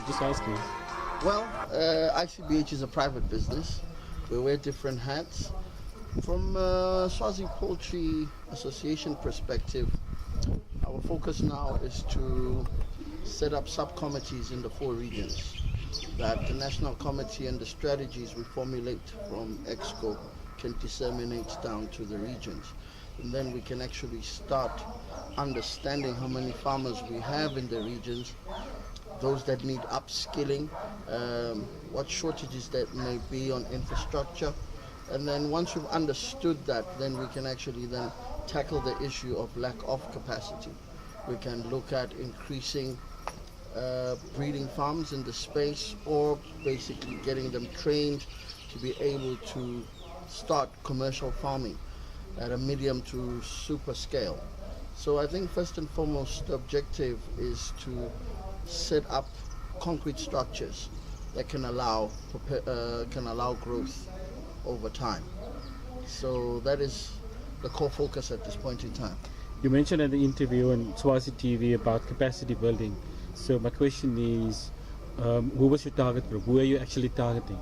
just asking. Well, Icbh is a private business. We wear different hats. From Swazi Poultry Association perspective, our focus now is to set up subcommittees in the 4 regions that the national committee and the strategies we formulate from EXCO can disseminate down to the regions. And then we can actually start understanding how many farmers we have in the regions, those that need upskilling, what shortages that may be on infrastructure. And then once we've understood that, then we can actually then tackle the issue of lack of capacity. We can look at increasing breeding farms in the space, or basically getting them trained to be able to start commercial farming at a medium to super scale. So I think first and foremost the objective is to set up concrete structures that can allow growth over time. So that is the core focus at this point in time. You mentioned in the interview on Swazi TV about capacity building. So my question is, who was your target group? Who are you actually targeting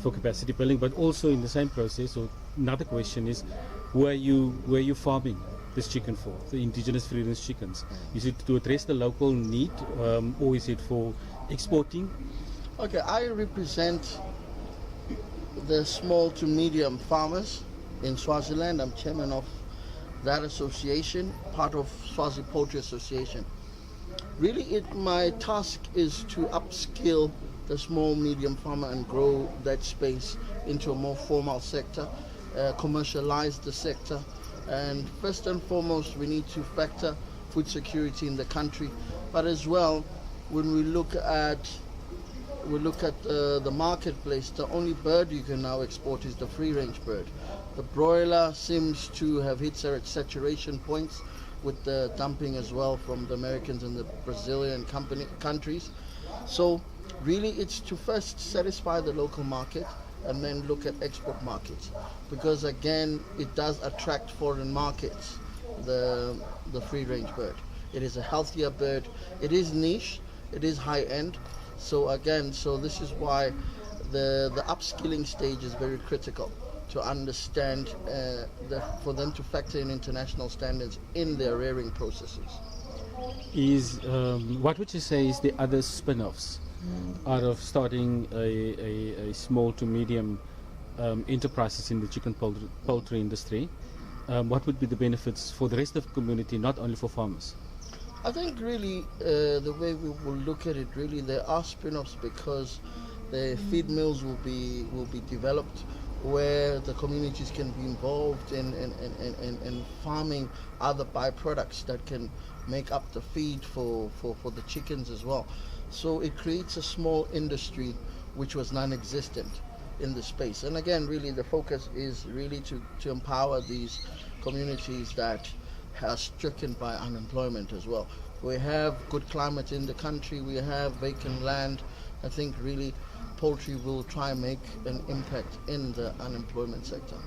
for capacity building? But also in the same process, or another question is, who are you farming this chicken for? The indigenous free range chickens. Is it to address the local need, or is it for exporting? Okay, I represent the small to medium farmers in Swaziland. I'm chairman of that association, part of Swazi Poultry Association. Really, my task is to upskill the small medium farmer and grow that space into a more formal sector, commercialize the sector, and first and foremost we need to factor food security in the country. But as well, when we look at the marketplace, the only bird you can now export is the free range bird. The broiler seems to have hit saturation points with the dumping as well from the Americans and the Brazilian countries. So really it's to first satisfy the local market and then look at export markets, because again it does attract foreign markets, the free range bird. It is a healthier bird, it is niche, it is high end. So again, this is why the upskilling stage is very critical, to understand for them to factor in international standards in their rearing processes. What would you say is the other spin-offs out of starting a small to medium enterprises in the chicken poultry industry? What would be the benefits for the rest of the community, not only for farmers? I think really the way we will look at it, really there are spin-offs, because the feed mills will be developed where the communities can be involved in farming other byproducts that can make up the feed for the chickens as well. So it creates a small industry which was non-existent in the space. And again, really the focus is really to empower these communities that are stricken by unemployment as well. We have good climate in the country, we have vacant land. I think really poultry will try and make an impact in the unemployment sector.